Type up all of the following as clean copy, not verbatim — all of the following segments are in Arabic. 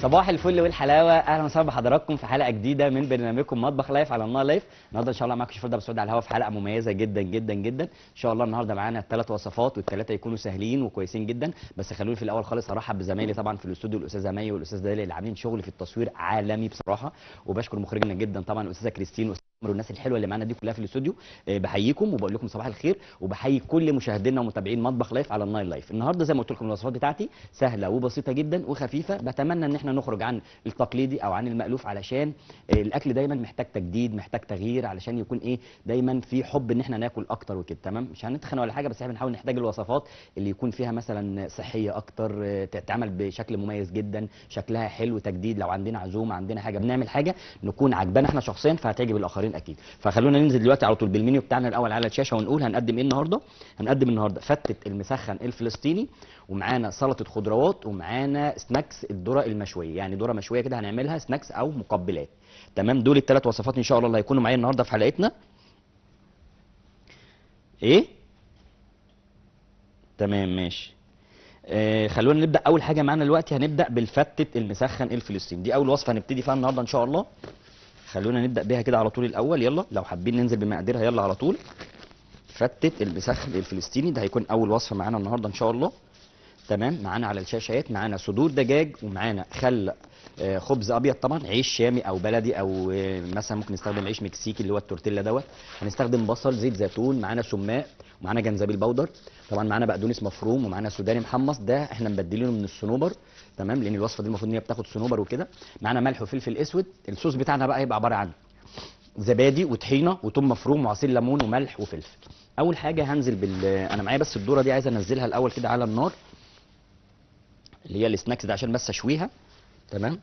صباح الفل والحلاوه، اهلا وسهلا بحضراتكم في حلقه جديده من برنامجكم مطبخ لايف على النار لايف. النهارده ان شاء الله معاكم شيف رضا مسعود على الهواء في حلقه مميزه جدا جدا جدا. ان شاء الله النهارده معانا 3 وصفات والثلاثه يكونوا سهلين وكويسين جدا. بس خلوني في الاول خالص ارحب بزمايلي طبعا في الاستوديو، الاستاذه مي والاستاذ دالي اللي عاملين شغل في التصوير عالمي بصراحه. وبشكر مخرجنا جدا طبعا الاستاذه كريستين والناس الحلوه اللي معانا دي كلها في الاستوديو. بحييكم وبقول لكم صباح الخير، وبحيي كل مشاهدينا ومتابعين مطبخ لايف على النايل لايف. النهارده زي ما قلت لكم الوصفات بتاعتي سهله وبسيطه جدا وخفيفه. بتمنى ان احنا نخرج عن التقليدي او عن المألوف، علشان الاكل دايما محتاج تجديد، محتاج تغيير، علشان يكون دايما في حب ان احنا ناكل اكتر وكده. تمام، مش هنتخن ولا حاجه، بس احنا بنحاول نحتاج الوصفات اللي يكون فيها مثلا صحيه اكتر، تتعمل بشكل مميز جدا، شكلها حلو، تجديد. لو عندنا عزومه، عندنا حاجه، بنعمل حاجه نكون عجبانا احنا شخصيا فهتعجب الاخرين اكيد. فخلونا ننزل دلوقتي على طول بالمنيو بتاعنا الاول على الشاشه ونقول هنقدم ايه النهارده. هنقدم النهارده فتة المسخن الفلسطيني، ومعانا سلطه خضروات، ومعانا سناكس الذره المشويه، يعني ذره مشويه كده هنعملها سناكس او مقبلات. تمام، دول الثلاث وصفات ان شاء الله اللي هيكونوا معايا النهارده في حلقتنا. ايه تمام ماشي. خلونا نبدا. اول حاجه معانا دلوقتي هنبدا بالفتة المسخن الفلسطيني، دي اول وصفه هنبتدي فيها النهارده ان شاء الله. خلونا نبدا بيها كده على طول الاول، يلا لو حابين ننزل بمقاديرها يلا على طول. فتة المسخن الفلسطيني ده هيكون اول وصفه معانا النهارده ان شاء الله. تمام، معانا على الشاشات معانا صدور دجاج، ومعانا خل، خبز ابيض طبعا، عيش شامي او بلدي او مثلا ممكن نستخدم عيش مكسيكي اللي هو التورتيلا دوت. هنستخدم بصل، زيت زيتون، معانا سماق، ومعانا جنزبيل بودر، طبعا معانا بقدونس مفروم، ومعانا سوداني محمص ده احنا مبدلينه من الصنوبر. تمام، لان الوصفه دي المفروض ان هي بتاخد صنوبر وكده. معانا ملح وفلفل اسود. الصوص بتاعنا بقى هيبقى عباره عن زبادي وطحينه وثوم مفروم وعصير ليمون وملح وفلفل. اول حاجه هنزل انا معايا بس الذره دي عايز انزلها الاول كده على النار، اللي هي السناكس ده، عشان بس اشويها. تمام،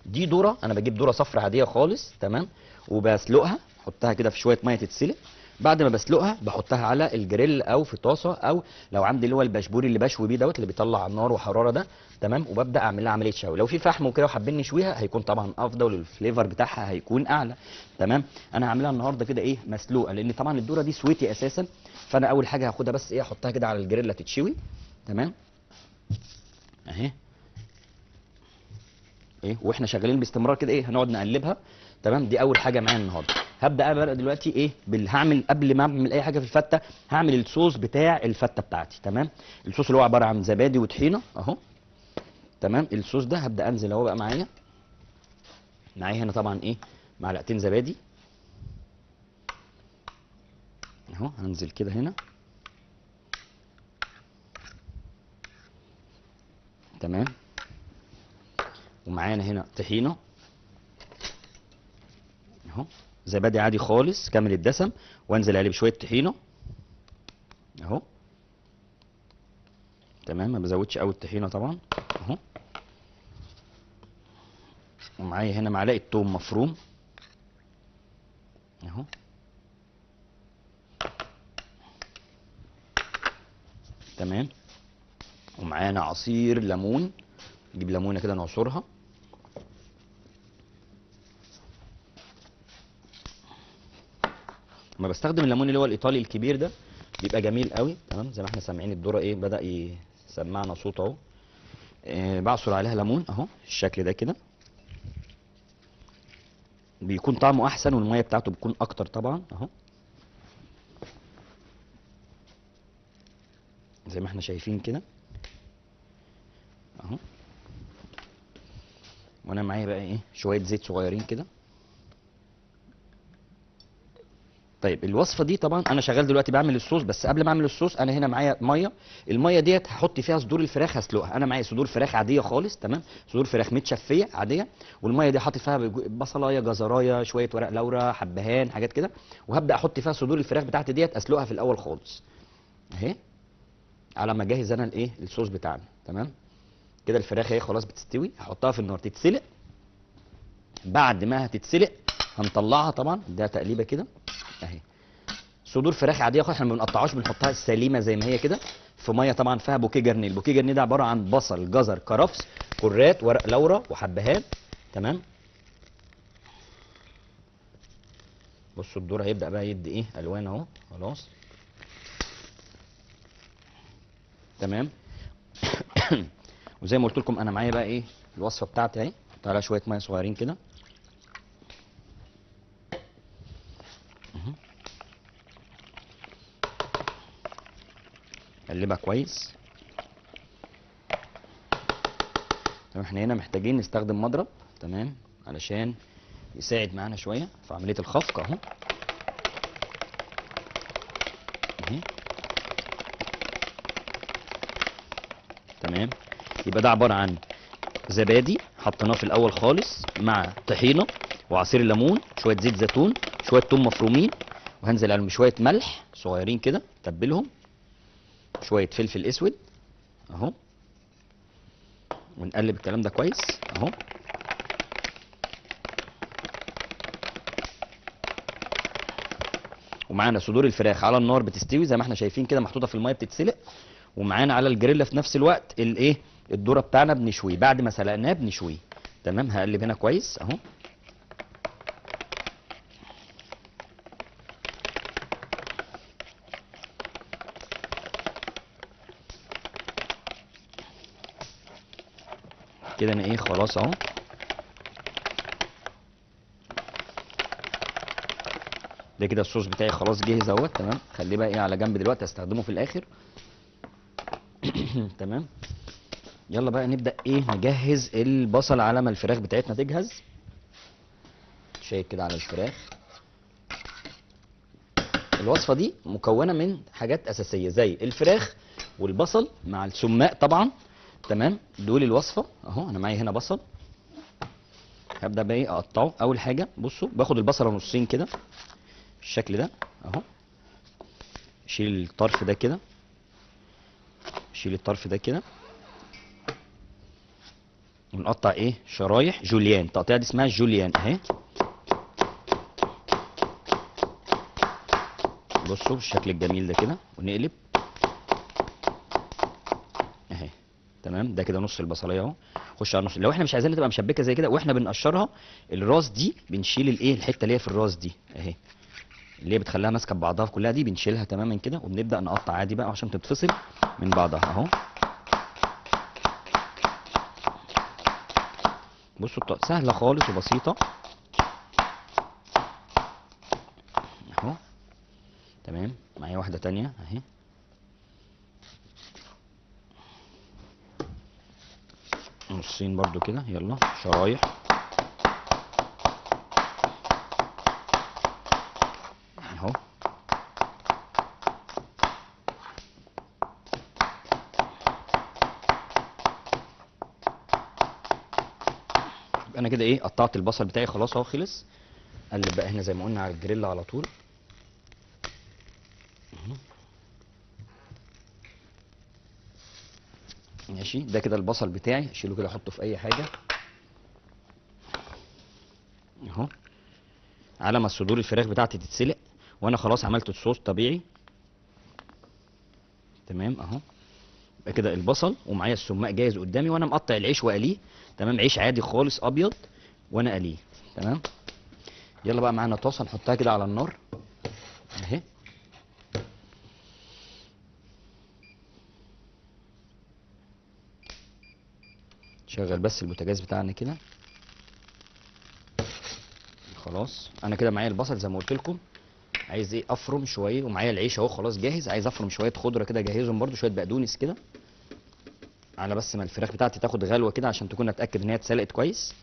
دي ذره، انا بجيب ذره صفرا عاديه خالص. تمام، وبسلقها، احطها كده في شويه ميه تتسلق. بعد ما بسلقها بحطها على الجريل او في طاسه، او لو عندي اللي هو البشبوري اللي بشوي بيه دوت اللي بيطلع على النار وحراره ده. تمام، وببدا اعمل لها عمليه شوي. لو في فحم وكده وحابين نشويها هيكون طبعا افضل، والفليفر بتاعها هيكون اعلى. تمام، انا هعملها النهارده كده مسلوقه، لان طبعا الذره دي سويتي اساسا. فانا اول حاجه هاخدها بس احطها كده على الجريل تتشوي. تمام اهي، واحنا شغالين باستمرار كده هنقعد نقلبها. تمام، دي اول حاجه معايا النهارده. هبدا انا بقى دلوقتي هعمل قبل ما اعمل اي حاجه في الفته، هعمل الصوص بتاع الفته بتاعتي. تمام، الصوص اللي هو عباره عن زبادي وطحينه اهو. تمام، الصوص ده هبدا انزل اهو بقى معايا هنا طبعا معلقتين زبادي اهو، هنزل كده هنا. تمام، ومعانا هنا طحينه اهو، زبادي عادي خالص كامل الدسم، وانزل عليه بشويه طحينه اهو. تمام، ما بزودش قوي الطحينه طبعا اهو. ومعايا هنا معلقه توم مفروم اهو. تمام، ومعانا عصير ليمون، نجيب ليمونه كده نعصرها. لما بستخدم الليمون اللي هو الايطالي الكبير ده بيبقى جميل قوي. تمام، زي ما احنا سامعين الذره بدا يسمعنا صوت اهو. بعصر عليها ليمون اهو الشكل ده كده، بيكون طعمه احسن والميه بتاعته بتكون اكتر طبعا اهو، زي ما احنا شايفين كده اهو. وانا معايا بقى شويه زيت صغيرين كده. طيب الوصفه دي طبعا انا شغال دلوقتي بعمل الصوص، بس قبل ما اعمل الصوص انا هنا معايا ميه. الميه ديت هحط فيها صدور الفراخ هسلقها. انا معايا صدور فراخ عاديه خالص. تمام، صدور فراخ متشفيه عاديه، والميه دي حاطط فيها بصلايه، جزرايه، شويه ورق لورا، حبهان، حاجات كده. وهبدا احط فيها صدور الفراخ بتاعتي ديت اسلقها في الاول خالص اهي، على ما اجهز انا الصوص بتاعنا. تمام كده الفراخ خلاص بتستوي، هحطها في النار تتسلق. بعد ما هتتسلق هنطلعها طبعا، ده تقليبه كده اهي. صدور فراخ عاديه خالص، احنا ما بنقطعهاش، بنحطها سليمه زي ما هي كده في ميه طبعا فيها بوكيه جرنيه. البوكيه جرنيه ده عباره عن بصل، جزر، كرفس، كرات، ورق لورا، وحبهان. تمام، بصوا الدور هيبدا بقى يدي الوان اهو خلاص. تمام وزي ما قلت لكم انا معايا بقى ايه الوصفه بتاعتي اهي. تعالى شويه ميه صغيرين كده. قلبها كويس. تمام. احنا هنا محتاجين نستخدم مضرب، تمام، علشان يساعد معانا شويه في عمليه الخفق اهو. تمام. يبقى ده عباره عن زبادي حطيناه في الاول خالص مع طحينه وعصير الليمون، شويه زيت زيتون، شويه توم مفرومين، وهنزل عليهم بشويه ملح صغيرين كده تبلهم، شويه فلفل اسود اهو، ونقلب الكلام ده كويس اهو. ومعانا صدور الفراخ على النار بتستوي زي ما احنا شايفين كده، محطوطه في الميه بتتسلق، ومعانا على الجريلا في نفس الوقت الايه الذره بتاعنا بنشويه بعد ما سلقناه بنشويه. تمام. هقلب هنا كويس اهو. كده انا ايه خلاص اهو. ده كده الصوص بتاعي خلاص جاهز اهوت. تمام. خليه بقى ايه على جنب دلوقتي، استخدمه في الاخر. تمام. يلا بقى نبدا ايه نجهز البصل على ما الفراخ بتاعتنا تجهز. شيك كده على الفراخ. الوصفه دي مكونه من حاجات اساسيه زي الفراخ والبصل مع السماق طبعا. تمام. دول الوصفه اهو. انا معايا هنا بصل، هبدا بقى ايه اقطعه. اول حاجه بصوا باخد البصله نصين كده بالشكل ده اهو. شيل الطرف ده كده، شيل الطرف ده كده، ونقطع ايه شرايح جوليان. التقطيعه دي اسمها جوليان اهي. بصوا بالشكل الجميل ده كده، ونقلب اهي. تمام. ده كده نص البصلايه اهو. خش على النص. لو احنا مش عايزينها تبقى مشبكه زي كده واحنا بنقشرها، الراس دي بنشيل الايه الحته اللي هي في الراس دي اهي، اللي هي بتخليها ماسكه ببعضها كلها دي، بنشيلها تماما كده، وبنبدا نقطع عادي بقى عشان تتفصل من بعضها اهو. بصوا سهله خالص وبسيطه اهو. تمام. معايا واحده تانية اهي. نصين برضو كده. يلا شرايح اهو. انا كده ايه قطعت البصل بتاعي خلاص اهو خلص. قلب بقى هنا زي ما قلنا على الجريل على طول. ماشي. ده كده البصل بتاعي، اشيله كده احطه في اي حاجه اهو، على ما صدور الفراخ بتاعتي تتسلق وانا خلاص عملت الصوص طبيعي. تمام اهو. يبقى كده البصل ومعايا السماق جاهز قدامي، وانا مقطع العيش وقليه. تمام. عيش عادي خالص ابيض وانا قليه. تمام. يلا بقى معانا طاسه نحطها كده على النار اهي. شغل بس البوتاجاز بتاعنا كده. خلاص انا كده معايا البصل زي ما قلت لكم. عايز ايه افرم شويه، ومعايا العيش اهو خلاص جاهز. عايز افرم شويه خضره كده اجهزهم برده، شويه بقدونس كده، على بس ما الفراخ بتاعتي تاخد غلوه كده عشان تكون اتاكد ان هي اتسلقت كويس.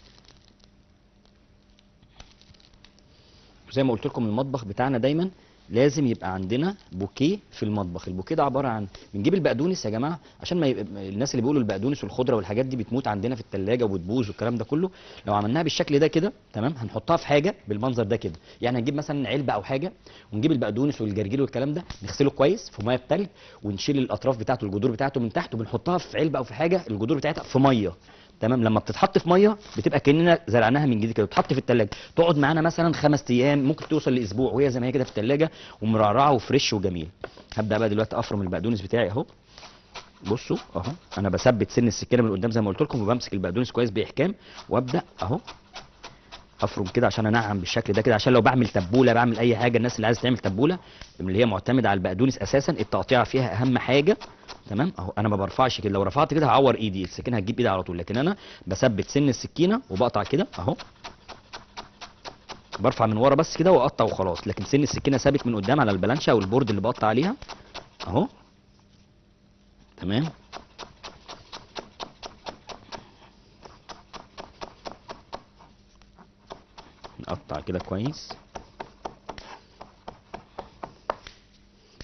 وزي ما قلت لكم المطبخ بتاعنا دايما لازم يبقى عندنا بوكيه في المطبخ. البوكيه ده عباره عن بنجيب البقدونس يا جماعه، عشان ما يبقى الناس اللي بيقولوا البقدونس والخضره والحاجات دي بتموت عندنا في الثلاجه وبتبوظ والكلام ده كله. لو عملناها بالشكل ده كده تمام، هنحطها في حاجه بالمنظر ده كده. يعني هنجيب مثلا علبه او حاجه، ونجيب البقدونس والجرجير والكلام ده نغسله كويس في ميه بتلج، ونشيل الاطراف بتاعته الجذور بتاعته من تحت، وبنحطها في علبه او في حاجه الجذور بتاعتها في ميه. تمام. لما بتتحط في ميه بتبقى كاننا زرعناها من جديد كده، بتتحط في الثلاجه تقعد معانا مثلا 5 ايام، ممكن توصل لاسبوع وهي زي ما هي كده في الثلاجه ومرعرعه وفريش وجميل. هبدا بقى دلوقتي افرم البقدونس بتاعي اهو. بصوا اهو. انا بثبت سن السكينه من قدام زي ما قلت لكم، وبمسك البقدونس كويس باحكام، وابدا اهو هفرم كده عشان انعم بالشكل ده كده، عشان لو بعمل تبوله بعمل اي حاجه، الناس اللي عايزه تعمل تبوله اللي هي معتمده على البقدونس اساسا التقطيع فيها اهم حاجه. تمام اهو انا ما برفعش كده، لو رفعت كده هعور ايدي، السكينه هتجيب ايدي على طول، لكن انا بثبت سن السكينه وبقطع كده اهو، برفع من ورا بس كده واقطع وخلاص، لكن سن السكينه ثابت من قدام على البلانشه او البورد اللي بقطع عليها اهو. تمام نقطع كده كويس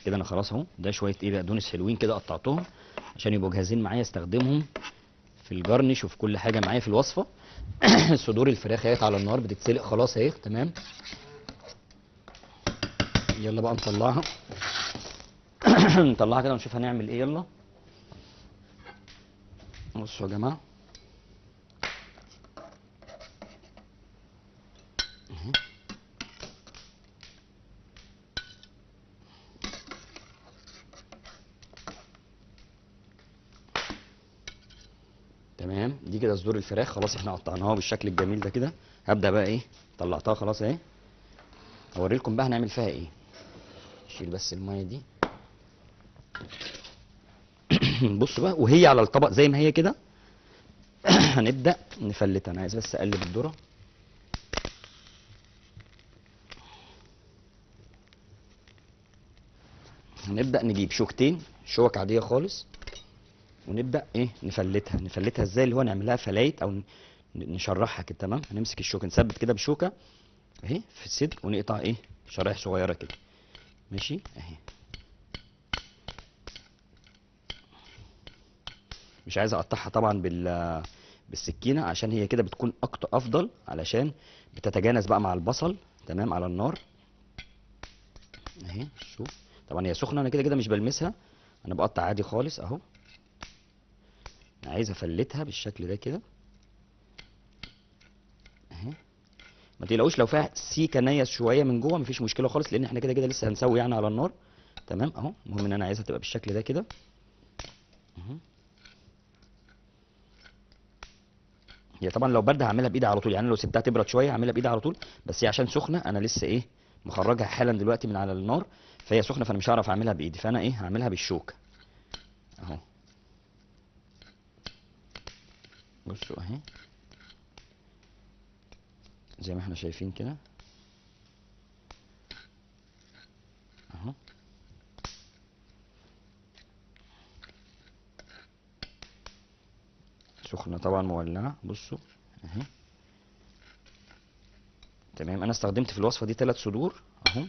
كده. انا خلاص اهو، ده شويه ايه بقدونس حلوين كده قطعتهم عشان يبقوا جاهزين معايا استخدمهم في الجرنش وفي كل حاجه معايا في الوصفه. صدور الفراخ اهيت على النار بتتسلق خلاص اهي. تمام يلا بقى نطلعها. نطلعها كده ونشوف هنعمل ايه. يلا بصوا يا جماعه تمام، دي كده صدور الفراخ خلاص احنا قطعناها بالشكل الجميل ده كده. هبدا بقى ايه، طلعتها خلاص اهي، هوري لكم بقى هنعمل فيها ايه. شيل بس الميه دي. بصوا بقى وهي على الطبق زي ما هي كده. هنبدا نفلتها. انا عايز بس اقلب الذره. هنبدا نجيب شوكتين، شوك عاديه خالص، ونبدا ايه نفلتها ازاي، اللي هو نعملها فلايت او نشرحها كده. تمام هنمسك الشوكه نثبت كده بشوكه اهي في الصدر ونقطع ايه شرايح صغيره كده. ماشي اهي. مش عايز اقطعها طبعا بالسكينه عشان هي كده بتكون اكتر افضل، علشان بتتجانس بقى مع البصل. تمام على النار اهي. شوف طبعا هي سخنه، انا كده كده مش بلمسها، انا بقطع عادي خالص اهو. انا عايز افلتها بالشكل ده كده اهي. ما تقلقوش لو فيها سيكه نيه شويه من جوه مفيش مشكله خالص، لان احنا كده كده لسه هنسوي يعني على النار. تمام اهو. المهم ان انا عايزها تبقى بالشكل ده كده اهو. هي طبعا لو بارده هعملها بايدي على طول، يعني لو سبتها تبرد شويه هعملها بايدي على طول، بس هي عشان سخنه انا لسه ايه مخرجها حالا دلوقتي من على النار، فهي سخنه فانا مش هعرف اعملها بايدي، فانا ايه هعملها بالشوكه اهو. بصوا اهي زي ما احنا شايفين كده اهو. سخنه طبعا مولعه. بصوا اهي. تمام انا استخدمت في الوصفه دي 3 صدور اهو.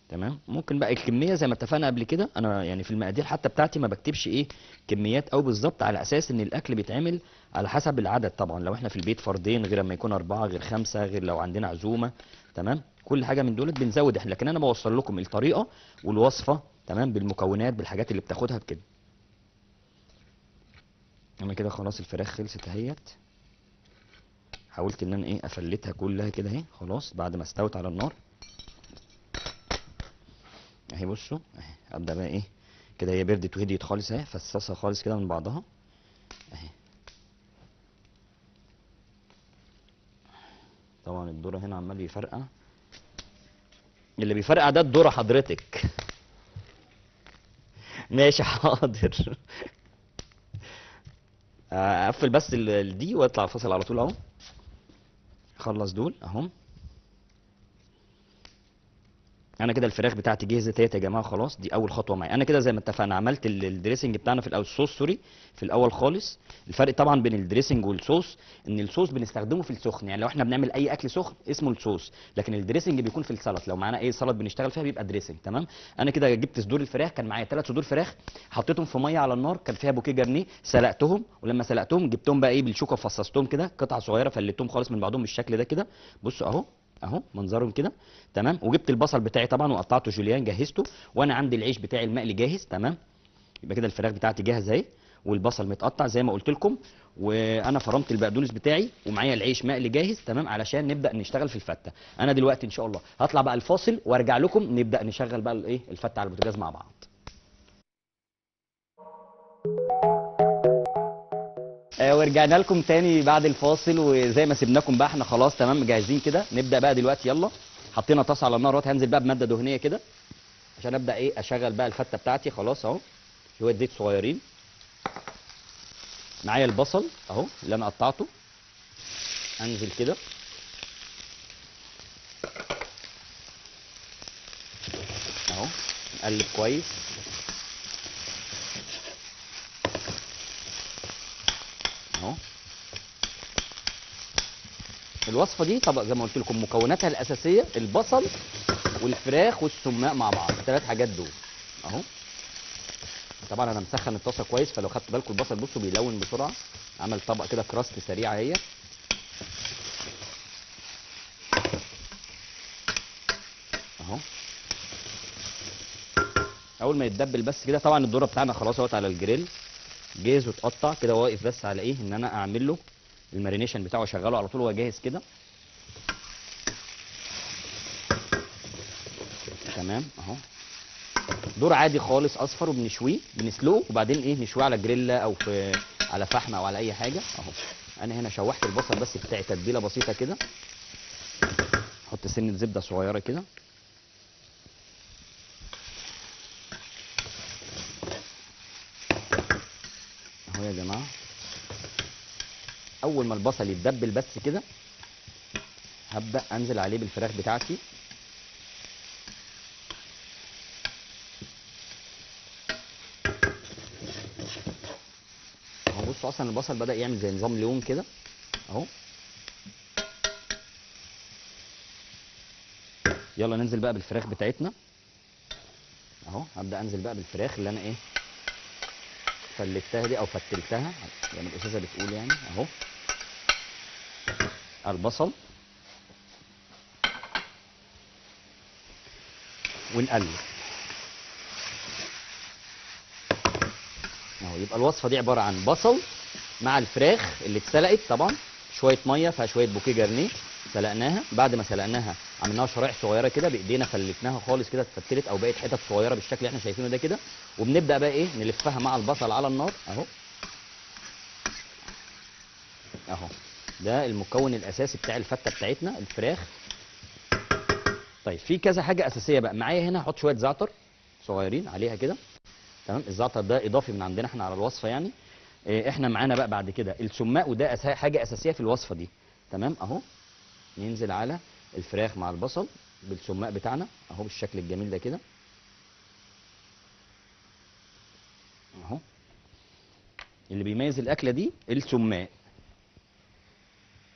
تمام ممكن بقى الكميه زي ما اتفقنا قبل كده، انا يعني في المقادير حتى بتاعتي ما بكتبش ايه كميات او بالظبط، على اساس ان الاكل بيتعمل على حسب العدد طبعا. لو احنا في البيت فردين غير اما يكون 4 غير 5 غير لو عندنا عزومه. تمام كل حاجه من دولت بنزود احنا، لكن انا بوصل لكم الطريقه والوصفه تمام بالمكونات بالحاجات اللي بتاخدها بكده. انا كده خلاص الفراخ خلصت اهيت. حاولت ان انا ايه افلتها كلها كده اهي خلاص بعد ما استوت على النار اهي. بصوا اهي ابدا بقى ايه كده، هي بردت وهديت خالص اهي، فصصها خالص كده من بعضها اهي. طبعا الذره هنا عمال بيفرقع، اللي بيفرقع ده الذره حضرتك. ماشي حاضر. اقفل بس دي واطلع الفاصل على طول اهو. خلص دول اهم. انا كده الفراخ بتاعتي جهزت اهي يا جماعه خلاص. دي اول خطوه معايا انا كده زي ما اتفقنا، عملت الدريسنج بتاعنا في الاول، الصوص سوري في الاول خالص. الفرق طبعا بين الدريسنج والصوص ان الصوص بنستخدمه في السخن، يعني لو احنا بنعمل اي اكل سخن اسمه الصوص، لكن الدريسنج بيكون في السلطه، لو معانا اي سلطه بنشتغل فيها بيبقى دريسنج. تمام انا كده جبت صدور الفراخ، كان معايا 3 صدور فراخ، حطيتهم في ميه على النار كان فيها بوكيه جرنيه، سلقتهم، ولما سلقتهم جبتهم بقى ايه بالشوكه فصصتهم كده قطع صغيره، فليتهم خالص من بعضهم بالشكل ده كده. بصوا اهو اهو منظرهم كده. تمام وجبت البصل بتاعي طبعا وقطعته جوليان جهزته، وانا عندي العيش بتاعي المقلي جاهز. تمام يبقى كده الفراخ بتاعتي جاهزه اهي، والبصل متقطع زي ما قلت لكم، وانا فرمت البقدونس بتاعي، ومعايا العيش مقلي جاهز. تمام علشان نبدا نشتغل في الفته. انا دلوقتي ان شاء الله هطلع بقى الفاصل وارجع لكم نبدا نشغل بقى الايه الفته على البوتاجاز مع بعض. ورجعنا لكم تاني بعد الفاصل، وزي ما سيبناكم بقى احنا خلاص تمام جاهزين كده. نبدا بقى دلوقتي، يلا. حطينا طاسه على النار اهوت، هنزل بقى بماده دهنيه كده عشان ابدا ايه اشغل بقى الفته بتاعتي. خلاص اهو، شويه زيت صغيرين. معايا البصل اهو اللي انا قطعته، انزل كده اهو، نقلب كويس اهو. الوصفه دي طبق زي ما قلت لكم مكوناتها الاساسيه البصل والفراخ والسماق مع بعض، الثلاث حاجات دول اهو. طبعا انا مسخن الطاسه كويس، فلو خدتوا بالكم البصل بصوا بيلون بسرعه، عمل طبق كده كراست سريعه اهي اهو. اول ما يتدبل بس كده، طبعا الذره بتاعنا خلاص اهوت على الجريل جاهز واتقطع كده، واقف بس على ايه ان انا اعمل له المارينيشن بتاعه، اشغله على طول وهو جاهز كده تمام اهو. دور عادي خالص اصفر، وبنشويه بنسلقه وبعدين ايه نشويه على جريلا او في على فحم او على اي حاجه اهو. انا هنا شوحت البصل بس بتاعي تتبيله بسيطه كده، احط سنه زبده صغيره كده اهو يا جماعه. اول ما البصل يتدبل بس كده هبدا انزل عليه بالفراخ بتاعتي اهو. بصوا اصلا البصل بدا يعمل زي نظام لون كده اهو. يلا ننزل بقى بالفراخ بتاعتنا اهو. هبدا انزل بقى بالفراخ اللي انا ايه فلتها دي او فتلتها زي ما الاستاذه بتقول يعني اهو. البصل ونقلب اهو. يبقى الوصفه دي عباره عن بصل مع الفراخ اللي اتسلقت، طبعا شويه ميه فيها شويه بوكيه جرنيه سلقناها. بعد ما سلقناها عملناها شرايح صغيره كده بايدينا، فلتناها خالص كده اتفتلت او بقت حتت صغيره بالشكل اللي احنا شايفينه ده كده. وبنبدا بقى ايه نلفها مع البصل على النار اهو اهو. ده المكون الاساسي بتاع الفته بتاعتنا الفراخ. طيب في كذا حاجه اساسيه بقى معايا هنا، هحط شويه زعتر صغيرين عليها كده تمام. الزعتر ده اضافي من عندنا احنا على الوصفه يعني. احنا معانا بقى بعد كده السماق، وده حاجه اساسيه في الوصفه دي تمام اهو. ننزل على الفراخ مع البصل بالسماق بتاعنا اهو بالشكل الجميل ده كده اهو. اللي بيميز الاكله دي السماق.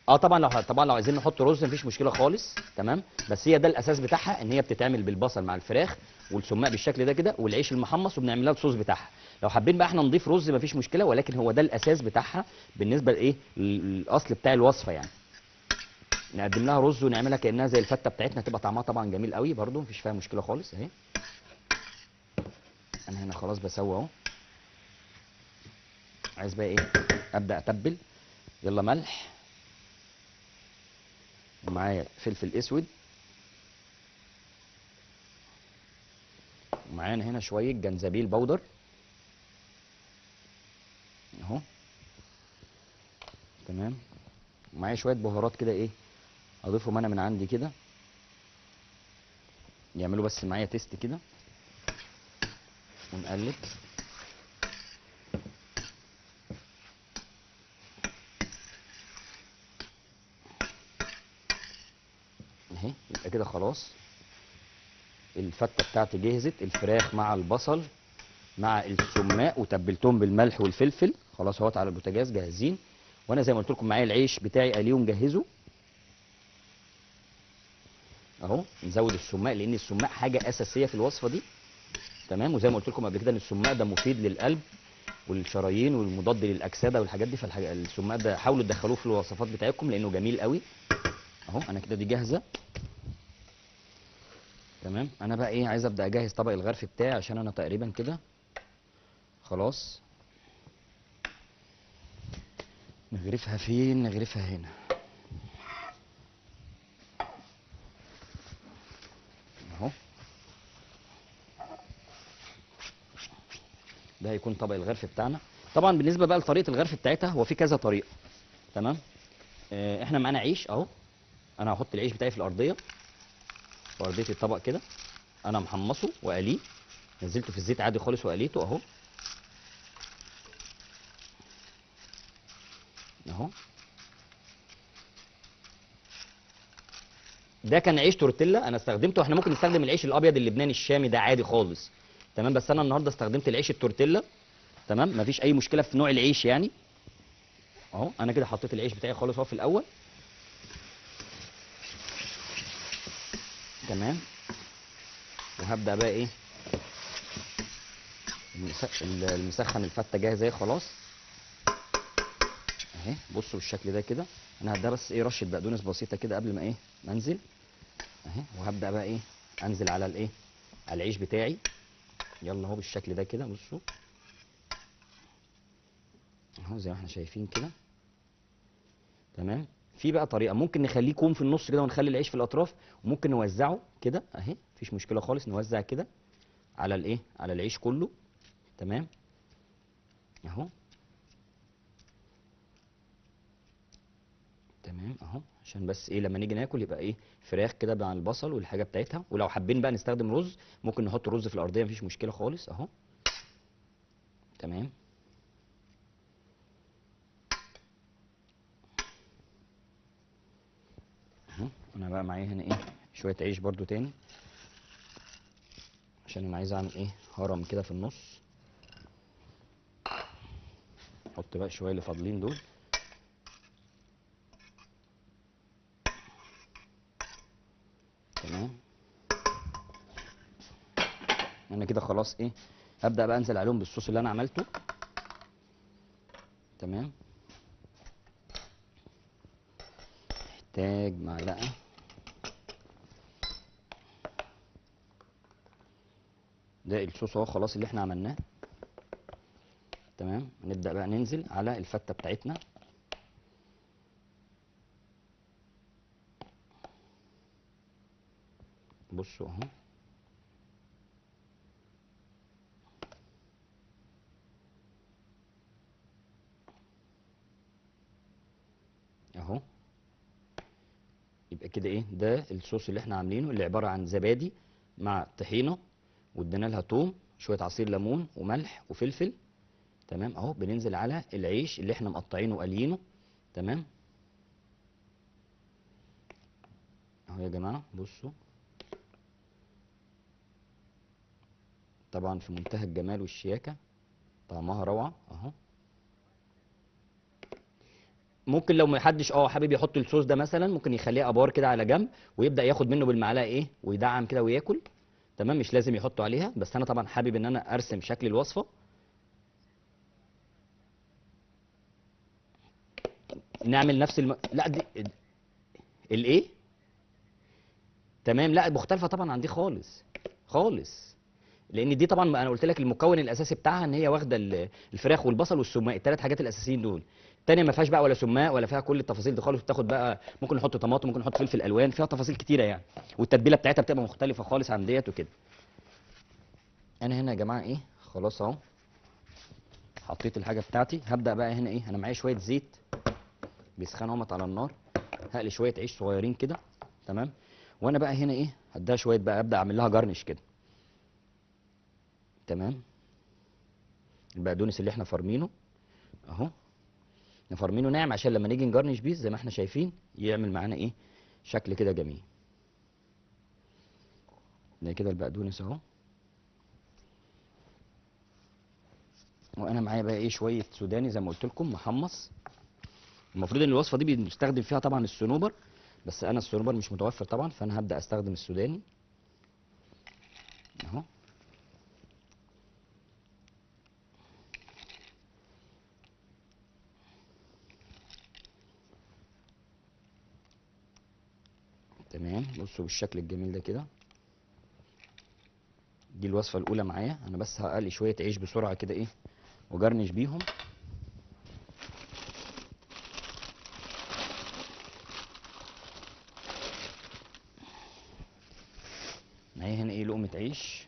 اه طبعا لو عايزين نحط رز مفيش مشكله خالص تمام، بس هي ده الاساس بتاعها ان هي بتتعمل بالبصل مع الفراخ والسماق بالشكل ده كده والعيش المحمص، وبنعمل لها الصوص بتاعها. لو حابين بقى احنا نضيف رز مفيش مشكله، ولكن هو ده الاساس بتاعها بالنسبه لايه الاصل بتاع الوصفه يعني. نقدم لها رز ونعملها كانها زي الفته بتاعتنا، تبقى طعمها طبعا جميل قوي برده مفيش فيها مشكله خالص اهي. انا هنا خلاص بسوي اهو. عايز بقى ايه ابدا اتبل. يلا ملح، ومعايا فلفل اسود، ومعانا هنا شويه جنزبيل بودر اهو تمام. ومعايا شويه بهارات كده ايه اضيفهم انا من عندي كده، يعملوا بس معايا تيست كده. ونقلب اهي. يبقى كده خلاص الفته بتاعتي جهزت، الفراخ مع البصل مع السماق، وتبلتهم بالملح والفلفل خلاص اهوت على البوتاجاز جاهزين. وانا زي ما قلت لكم معايا العيش بتاعي قليه ومجهزه اهو. نزود السماق لان السماق حاجه اساسيه في الوصفه دي تمام. وزي ما قلت لكم قبل كده ان السماق ده مفيد للقلب والشرايين والمضاد للاكسده والحاجات دي، فالسماق ده حاولوا تدخلوه في الوصفات بتاعتكم لانه جميل قوي اهو. انا كده دي جاهزه تمام. انا بقى ايه عايز ابدا اجهز طبق الغرف بتاعي عشان انا تقريبا كده خلاص. نغرفها فين؟ نغرفها هنا اهو. ده هيكون طبق الغرف بتاعنا. طبعا بالنسبه بقى لطريقه الغرف بتاعتها، هو في كذا طريقه. تمام. احنا معانا عيش اهو. انا هحط العيش بتاعي في الارضيه، في ارضيه الطبق كده. انا محمصه وقليه، نزلته في الزيت عادي خالص وقليته اهو. اهو. ده كان عيش تورتيلا انا استخدمته. احنا ممكن نستخدم العيش الابيض اللبناني الشامي ده عادي خالص. تمام. بس انا النهارده استخدمت العيش التورتيلا. تمام. مفيش اي مشكله في نوع العيش يعني. اهو انا كده حطيت العيش بتاعي خالص اهو في الاول. تمام. وهبدا بقى ايه، المسخن الفته جاهز اهي خلاص اهي. بصوا بالشكل ده كده. انا هديها بس ايه رشه بقدونس بسيطه كده قبل ما ايه ما انزل اهي. وهبدا بقى ايه انزل على الايه، على العيش بتاعي. يلا اهو بالشكل ده كده. بصوا اهو زي ما احنا شايفين كده. تمام. في بقى طريقه ممكن نخليه كوم في النص كده ونخلي العيش في الاطراف، وممكن نوزعه كده اهي. مفيش مشكله خالص، نوزع كده على الايه، على العيش كله. تمام اهو. تمام اهو. عشان بس ايه لما نيجي ناكل يبقى ايه فراخ كده مع البصل والحاجه بتاعتها. ولو حابين بقى نستخدم رز ممكن نحط رز في الارضيه، مفيش مشكله خالص اهو. تمام اهو. انا بقى معايا هنا ايه شويه عيش برضو تاني، عشان انا عايز اعمل ايه هرم كده في النص. احط بقى شويه اللي فاضلين دول. تمام. انا كده خلاص ايه هبدا بقى انزل عليهم بالصوص اللي انا عملته. تمام. محتاج معلقه. ده الصوص اهو خلاص اللي احنا عملناه. تمام. نبدا بقى ننزل على الفته بتاعتنا. بصوا اهو. اهو. يبقى كده ايه ده الصوص اللي احنا عاملينه، اللي عباره عن زبادي مع طحينه، وادينا لها توم، شويه عصير ليمون وملح وفلفل. تمام اهو. بننزل على العيش اللي احنا مقطعينه وقالينه. تمام اهو يا جماعه. بصوا طبعا في منتهى الجمال والشياكه، طعمها روعه اهو. ممكن لو ما حدش حابب يحط الصوص ده مثلا، ممكن يخليه ابار كده على جنب ويبدا ياخد منه بالمعلقه ايه ويدعم كده وياكل. تمام. مش لازم يحطه عليها، بس انا طبعا حابب ان انا ارسم شكل الوصفه. نعمل نفس لا دي الايه. تمام. لا مختلفه طبعا عن دي خالص خالص. لان دي طبعا انا قلت لك المكون الاساسي بتاعها ان هي واخده الفراخ والبصل والسماق، الثلاث حاجات الاساسيين دول. التانية ما فيهاش بقى ولا سماق ولا فيها كل التفاصيل دي خالص. بتاخد بقى ممكن نحط طماطم، ممكن نحط فلفل الوان، فيها تفاصيل كتيره يعني. والتتبيله بتاعتها بتبقى مختلفه خالص عن ديت وكده. انا هنا يا جماعه ايه خلاص اهو حطيت الحاجه بتاعتي. هبدا بقى هنا ايه انا معايا شويه زيت بيسخنوا اهمت على النار. هقلي شويه عيش صغيرين كده. تمام. وانا بقى هنا ايه هديها شويه بقى ابدا اعمل لها جرنش كده. تمام. البقدونس اللي احنا فرمينه اهو، نفرمينه ناعم عشان لما نيجي نجرنش بيه زي ما احنا شايفين يعمل معانا ايه شكل كده جميل. ده كده البقدونس اهو. وانا معايا بقى ايه شويه سوداني زي ما قلت لكم محمص. المفروض ان الوصفه دي بنستخدم فيها طبعا الصنوبر، بس انا الصنوبر مش متوفر طبعا، فانا هبدا استخدم السوداني اهو. تمام. بصوا بالشكل الجميل ده كده. دي الوصفه الاولى معايا. انا بس هقلي شويه عيش بسرعه كده ايه وجرنش بيهم. معايا هنا ايه لقمه عيش.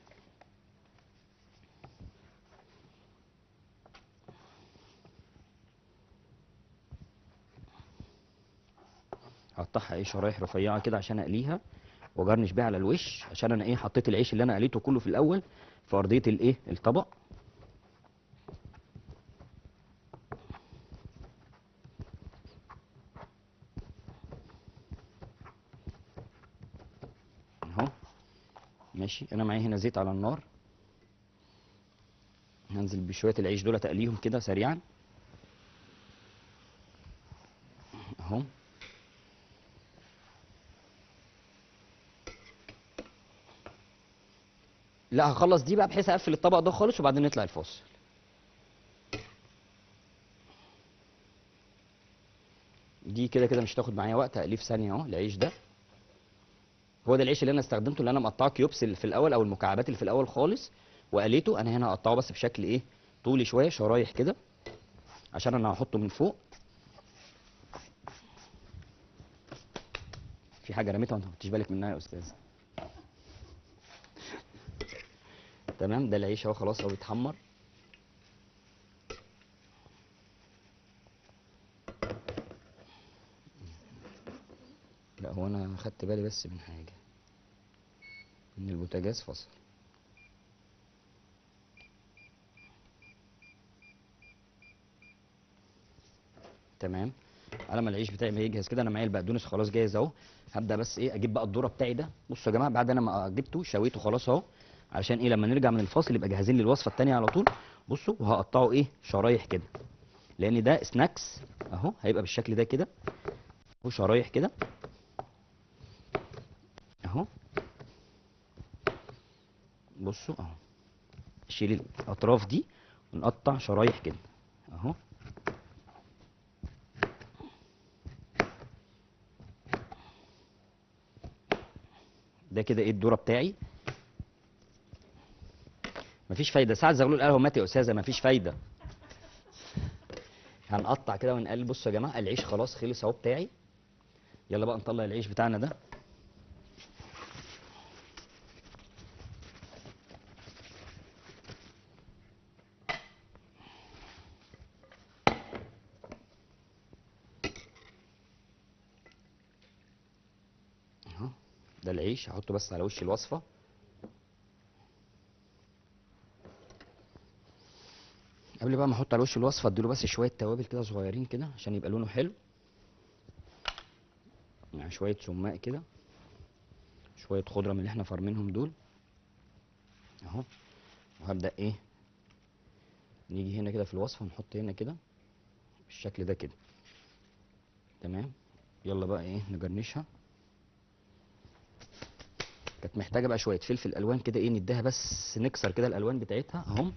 هقطعها ايه شرايح رفيعه كده عشان اقليها واجرنش بيها على الوش، عشان انا ايه حطيت العيش اللي انا قليته كله في الاول في ارضيه الايه الطبق. اهو ماشي. انا معايا هنا زيت على النار، هنزل بشويه العيش دول اقليهم كده سريعا اهو. لا هخلص دي بقى بحيث اقفل الطبق ده خالص وبعدين نطلع الفاصل. دي كده كده مش هتاخد معايا وقت، هقليه في ثانيه اهو. العيش ده هو ده العيش اللي انا استخدمته، اللي انا مقطعه كيوبس اللي في الاول او المكعبات اللي في الاول خالص وقليته. انا هنا هقطعه بس بشكل ايه طولي شويه شرايح كده عشان انا هحطه من فوق. في حاجه رميتها وانت ما خدتش بالك منها يا استاذ. تمام. ده العيش اهو خلاص، هو بيتحمر. لا هو انا خدت بالي بس من حاجه، ان البوتاجاز فصل. تمام. على ما العيش بتاعي ما يجهز كده، انا معايا البقدونس خلاص جاهز اهو. هبدا بس ايه اجيب بقى الذره بتاعي ده. بصوا يا جماعه، بعد انا ما جبته شويته خلاص اهو، علشان ايه لما نرجع من الفاصل يبقى جاهزين للوصفه الثانيه على طول. بصوا، وهقطعه ايه شرايح كده، لان ده سناكس اهو، هيبقى بالشكل ده كده اهو، شرايح كده اهو. بصوا اهو، شيل الاطراف دي ونقطع شرايح كده اهو. ده كده ايه الذره بتاعي. مفيش فايده، ساعه زغلول قال هو مات يا استاذه، مفيش فايده. هنقطع كده ونقلب. بصوا يا جماعه العيش خلاص خلص اهو بتاعي. يلا بقى نطلع العيش بتاعنا ده. اهو ده العيش، هحطه بس على وش الوصفه. قبل بقى ما احط على وش الوصفه اديله بس شويه توابل كده صغيرين كده عشان يبقى لونه حلو، يعني شويه سماق كده، شويه خضره من اللي احنا فارمينهم دول اهو. وهبدا ايه نيجي هنا كده في الوصفه نحط هنا كده بالشكل ده كده. تمام. يلا بقى ايه نجرنشها. كانت محتاجه بقى شويه فلفل الوان كده ايه نديها بس نكسر كده الالوان بتاعتها اهم،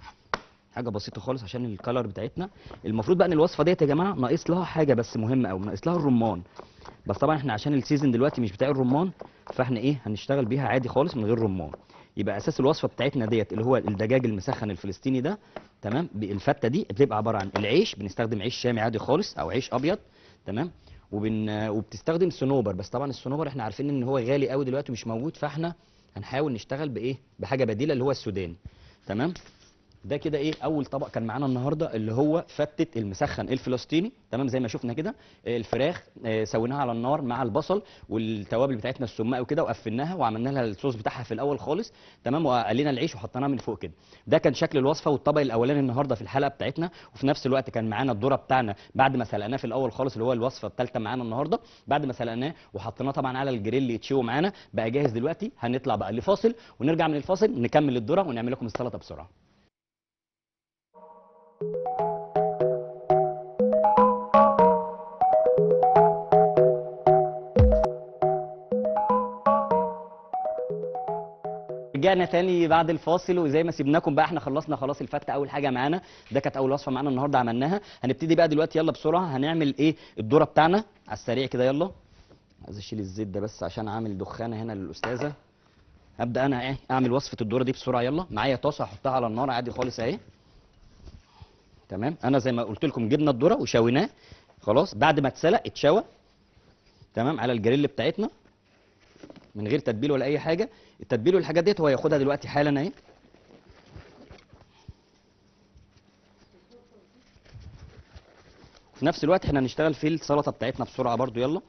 حاجه بسيطه خالص عشان الكلر بتاعتنا. المفروض بقى ان الوصفه ديت يا جماعه ناقص لها حاجه بس مهمه قوي، ناقص لها الرمان. بس طبعا احنا عشان السيزون دلوقتي مش بتاع الرمان، فاحنا ايه هنشتغل بيها عادي خالص من غير رمان. يبقى اساس الوصفه بتاعتنا ديت اللي هو الدجاج المسخن الفلسطيني ده. تمام. الفته دي بتبقى عباره عن العيش، بنستخدم عيش شامي عادي خالص او عيش ابيض. تمام. وبتستخدم صنوبر، بس طبعا الصنوبر احنا عارفين ان هو غالي قوي دلوقتي مش موجود، فاحنا هنحاول نشتغل بايه بحاجه بديله اللي هو السوداني. تمام. ده كده ايه اول طبق كان معانا النهارده اللي هو فتة المسخن الفلسطيني. تمام. زي ما شفنا كده الفراخ سويناها على النار مع البصل والتوابل بتاعتنا السماق وكده، وقفلناها وعملنا لها الصوص بتاعها في الاول خالص. تمام. وقلينا العيش وحطيناها من فوق كده. ده كان شكل الوصفه والطبق الاولاني النهارده في الحلقه بتاعتنا. وفي نفس الوقت كان معانا الذره بتاعنا بعد ما سلقناه في الاول خالص، اللي هو الوصفه الثالثه معانا النهارده. بعد ما سلقناه وحطيناه طبعا على الجريل يتشوي معانا بقى جاهز دلوقتي. هنطلع بقى لفاصل ونرجع من الفاصل نكمل الذره ونعمل لكم السلطه بسرعه. رجعنا تاني بعد الفاصل، وزي ما سيبناكم بقى احنا خلصنا خلاص الفته اول حاجه معانا. ده كانت اول وصفه معانا النهارده عملناها. هنبتدي بقى دلوقتي يلا بسرعه هنعمل ايه الذره بتاعنا على السريع كده. يلا عايز اشيل الزيت ده بس عشان عامل دخانه هنا للاستاذه. هبدا انا ايه اعمل وصفه الذره دي بسرعه. يلا معايا طاسه احطها على النار عادي خالص اهي. تمام. انا زي ما قلت لكم جبنا الذره وشويناه خلاص بعد ما اتسلق اتشوى. تمام. على الجريل بتاعتنا من غير تتبيل ولا اي حاجه. التتبيل والحاجات ديت هو هياخدها دلوقتي حالا اهي. في نفس الوقت احنا هنشتغل في السلطه بتاعتنا بسرعه برضو. يلا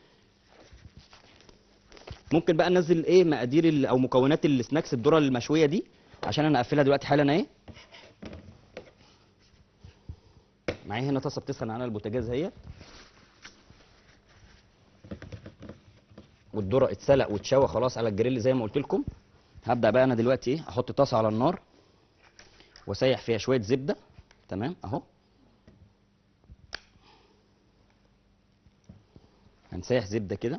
ممكن بقى ننزل ايه مقادير او مكونات السناكس الذره المشويه دي، عشان انا اقفلها دلوقتي حالا اهي. معايا هنا طاسه بتسخن على البوتاجاز اهي، والذره اتسلق واتشوى خلاص على الجريل زي ما قلت لكم. هبدا بقى انا دلوقتي ايه احط طاسه على النار واسيح فيها شويه زبده. تمام اهو، هنسيح زبده كده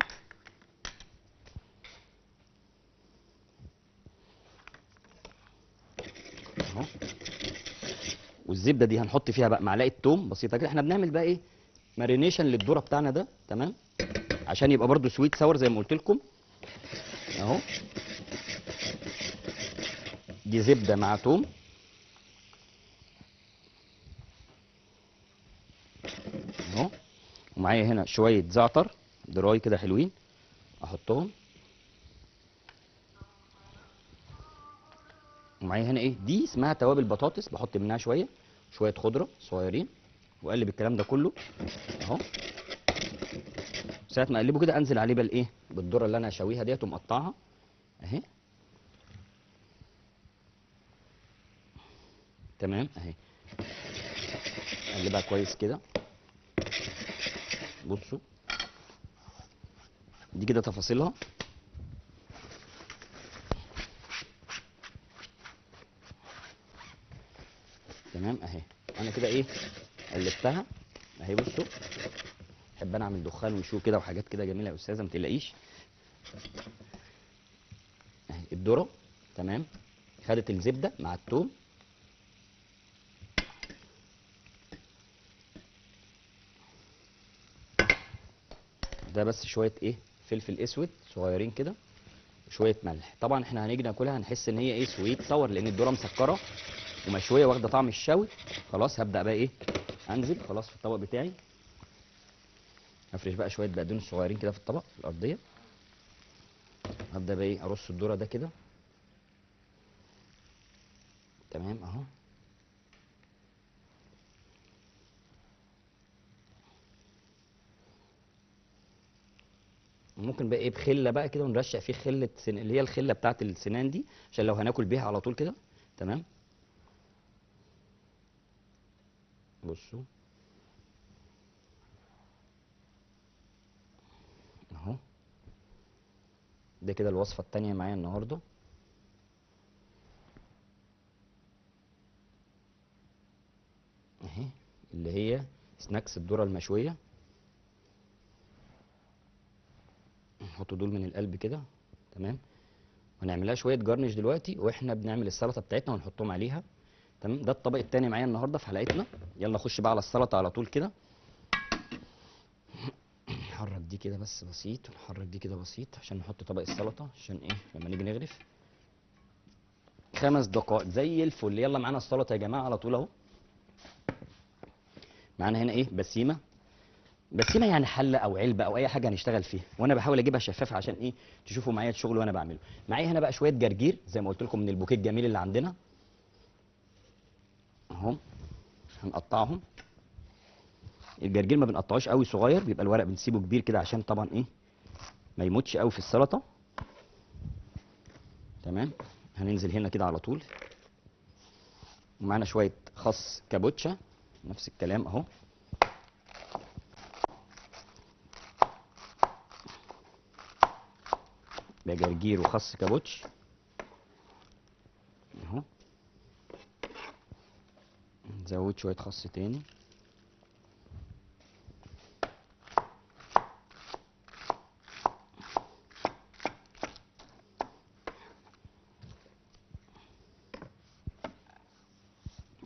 اهو. والزبده دي هنحط فيها بقى معلقه توم بسيطه كده. احنا بنعمل بقى ايه مارينيشن للذره بتاعنا ده، تمام، عشان يبقى برده سويت ساور زي ما قلت لكم اهو. دي زبده مع توم اهو. ومعايا هنا شويه زعتر دراي كده حلوين احطهم. ومعايا هنا ايه دي اسمها توابل بطاطس، بحط منها شويه شويه خضره صغيرين، واقلب الكلام ده كله اهو. ساعه ما اقلبه كده انزل عليه بالايه بالذره اللي انا هشويها ديت ومقطعها اهي. تمام اهي، اقلبها كويس كده. بصوا دي كده تفاصيلها. تمام اهي، انا كده ايه قلبتها اهي. بصوا بحب انا اعمل دخان وشو كده وحاجات كده جميله يا استاذه، ما تقلقيش اهي. الذره تمام خدت الزبده مع الثوم. ده بس شويه ايه فلفل اسود صغيرين كده وشويه ملح. طبعا احنا هنيجي ناكلها هنحس ان هي ايه سويت صور، لان الذره مسكره ومشويه واخده طعم الشوي. خلاص هبدا بقى ايه انزل خلاص في الطبق بتاعي. افرش بقى شويه بقدونس صغيرين كده في الطبق في الارضيه. هبدا بقى ايه ارص الذره ده كده. تمام اهو. ممكن بقى ايه بخله بقى كده ونرشق فيه خله اللي هي الخله بتاعت السنان دي، عشان لو هناكل بيها على طول كده. تمام بصوا اهو. ده كده الوصفه التانيه معايا النهارده اهي، اللي هي سناكس الذره المشويه. نحط دول من القلب كده. تمام، وهنعملها شويه جارنش دلوقتي واحنا بنعمل السلطه بتاعتنا ونحطهم عليها. تمام، ده الطبق التاني معايا النهارده في حلقتنا. يلا نخش بقى على السلطه على طول كده. نحرك دي كده بس بسيط، ونحرك دي كده بسيط عشان نحط طبق السلطه، عشان ايه لما نيجي نغرف 5 دقائق زي الفل. يلا معانا السلطه يا جماعه على طول اهو. معانا هنا ايه بسيمه. بسيمه يعني حله او علبه او اي حاجه هنشتغل فيها، وانا بحاول اجيبها شفافه عشان ايه تشوفوا معايا الشغل وانا بعمله. معايا هنا بقى شويه جرجير زي ما قلت لكم من البوكيه الجميل اللي عندنا اهو. هنقطعهم. الجرجير ما بنقطعوش قوي صغير، بيبقى الورق بنسيبه كبير كده عشان طبعا ايه ما يموتش قوي في السلطه. تمام، هننزل هنا كده على طول. ومعانا شويه خس كابوتشا نفس الكلام اهو. ده جرجير وخس كابوتش اهو. نزود شويه خس تاني.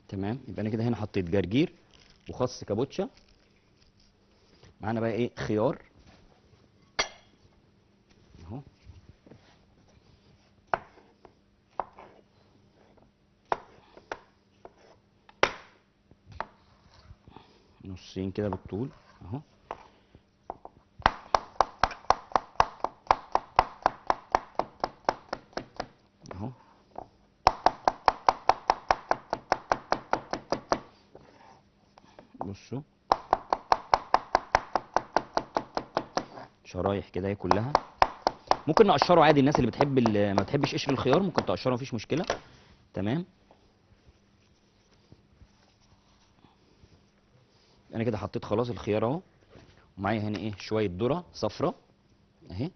تمام، يبقى انا كده هنا حطيت جرجير وخس كابوتشا. معانا بقى ايه خيار اهو. نصين كده بالطول اهو. اهو بصوا شرايح كده اهي كلها. ممكن نقشره عادي، الناس اللي بتحب ما بتحبش قشر الخيار ممكن تقشره مفيش مشكله. تمام. انا كده حطيت خلاص الخيار اهو، ومعايا هنا ايه شويه ذره صفراء اهي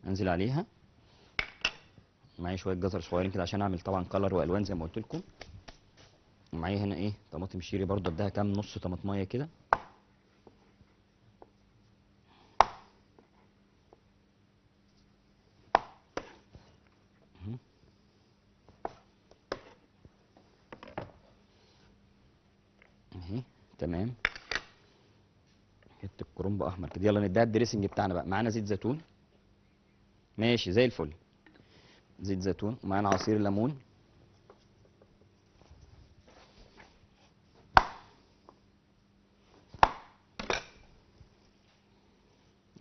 انزل عليها. معايا شويه جزر صغيرين كده عشان اعمل طبعا كلر والوان زي ما قلت لكم. ومعايا هنا ايه طماطم شيري برضو اديها كام نص طماطميه كده. اهي تمام. حته كرنب احمر كده. يلا نديها الدريسنج بتاعنا بقى. معانا زيت زيتون ماشي زي الفل، زيت زيتون، ومعانا عصير ليمون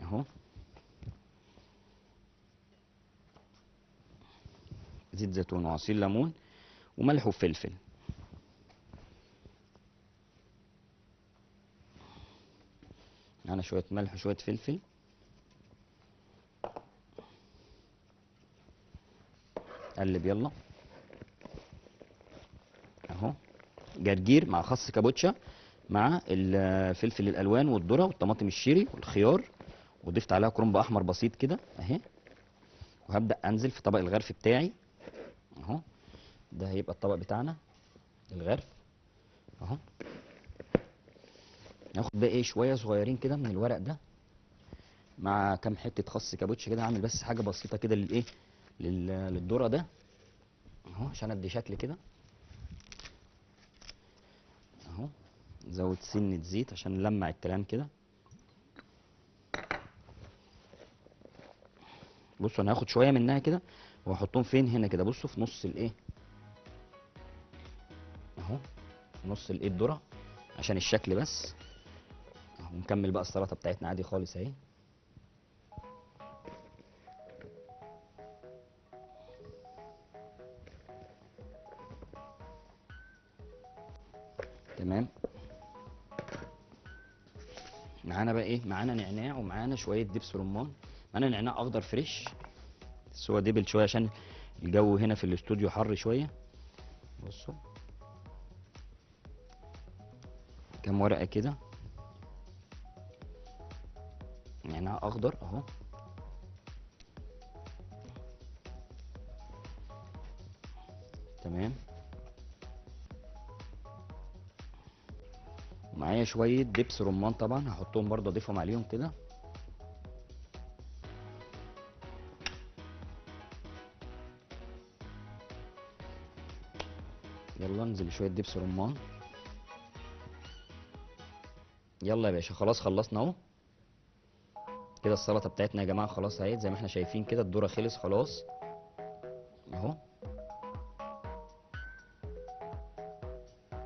اهو، زيت زيتون وعصير ليمون وملح وفلفل. معانا شويه ملح وشويه فلفل. قلب يلا اهو. جرجير مع خس كابوتشا مع الفلفل الالوان والذره والطماطم الشيري والخيار، وضفت عليها كرنب احمر بسيط كده اهي. وهبدا انزل في طبق الغرف بتاعي اهو. ده هيبقى الطبق بتاعنا الغرف اهو. ناخد بقى ايه شويه صغيرين كده من الورق ده مع كام حته خس كابوتشا كده. هعمل بس حاجه بسيطه كده للايه للذره ده اهو عشان ادي شكل كده اهو. نزود سنه زيت عشان نلمع الكلام كده. بصوا انا هاخد شويه منها كده واحطهم فين هنا كده. بصوا في نص الايه اهو، في نص الايه الذره عشان الشكل بس اهو. نكمل بقى السلطه بتاعتنا عادي خالص اهي. تمام. معانا بقى ايه، معانا نعناع ومعانا شويه دبس رمان. معانا نعناع اخضر فريش بس هو دبل شويه عشان الجو هنا في الاستوديو حر شويه. بصوا كام ورقه كده نعناع اخضر اهو. تمام. معايا شويه دبس رمان طبعا هحطهم برضه اضيفهم عليهم كده. يلا انزل بشويه دبس رمان. يلا يا باشا خلاص خلصنا اهو كده. السلطه بتاعتنا يا جماعه خلاص اهي زي ما احنا شايفين كده. الذره خلص خلاص اهو.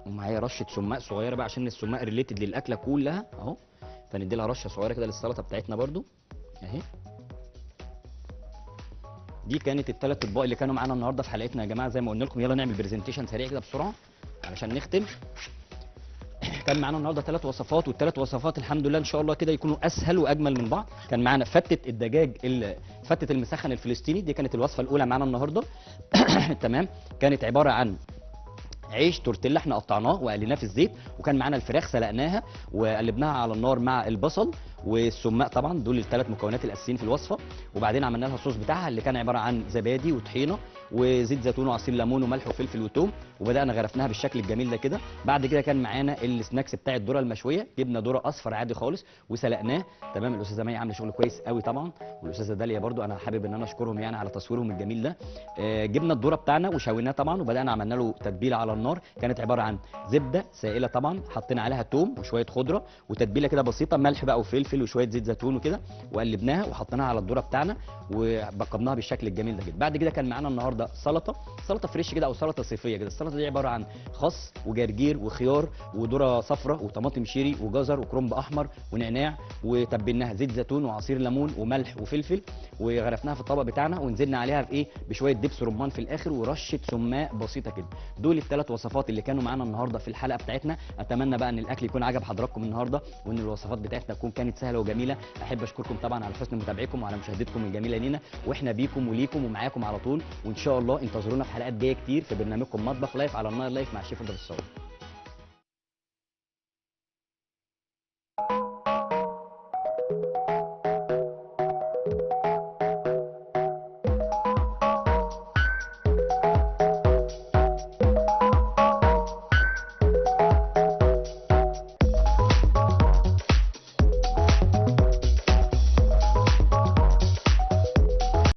ومعايا رشه سماق صغيره بقى عشان السماق ريليتد للاكله كلها اهو. فندي لها رشه صغيره كده للسلطه بتاعتنا برضو اهي. دي كانت الثلاث اطباق اللي كانوا معانا النهارده في حلقتنا يا جماعه زي ما قلنا لكم. يلا نعمل برزنتيشن سريع كده بسرعه علشان نختم. كان معانا النهارده ثلاث وصفات، والثلاث وصفات الحمد لله ان شاء الله كده يكونوا اسهل واجمل من بعض. كان معانا فتة الدجاج فتة المسخن الفلسطيني، دي كانت الوصفه الاولى معانا النهارده. تمام. كانت عباره عن عيش تورتيلا احنا قطعناه وقليناه في الزيت، وكان معانا الفراخ سلقناها وقلبناها على النار مع البصل والسماق. طبعا دول الثلاث مكونات الاساسيين في الوصفه. وبعدين عملنا لها الصوص بتاعها اللي كان عباره عن زبادي وطحينه وزيت زيتون وعصير ليمون وملح وفلفل وتوم، وبدانا غرفناها بالشكل الجميل ده كده. بعد كده كان معانا السناكس بتاع الذره المشويه. جبنا ذره اصفر عادي خالص وسلقناه. تمام. الاستاذه مي عامله شغل كويس قوي طبعا، والاستاذه داليا برضو انا حابب ان انا اشكرهم يعني على تصويرهم الجميل ده. جبنا الذره بتاعنا وشويناه طبعا، وبدانا عملنا له تتبيله على النار. كانت عباره عن زبده سائله طبعا، حطينا عليها توم وشويه خضره وتتبيله كده بسيطه، ملح بقى وفلفل وشويه زيت زيتون وكده، وقلبناها وحطيناها على الذره بتاعنا وبقبناها بالشكل الجميل ده كده. بعد كده كان معانا النهارده سلطه فريش كده او سلطه صيفيه كده. السلطه دي عباره عن خس وجرجير وخيار وذره صفراء وطماطم شيري وجزر وكرنب احمر ونعناع، وتبلناها زيت زيتون وعصير ليمون وملح وفلفل، وغرفناها في الطبق بتاعنا ونزلنا عليها بايه بشويه دبس رمان في الاخر ورشه سماق بسيطه كده. دول الثلاث وصفات اللي كانوا معانا النهارده في الحلقه بتاعتنا. اتمنى بقى ان الاكل يكون عجب حضراتكم النهارده، وان الوصفات بتاعتنا تكون كانت سهله سهله وجميله. احب اشكركم طبعا على حسن متابعتكم وعلى مشاهدتكم الجميله لينا، واحنا بيكم وليكم ومعاكم على طول، وان شاء الله انتظرونا في حلقات جايه كتير في برنامجكم مطبخ لايف على النايل لايف مع الشيف رضا الصاوي.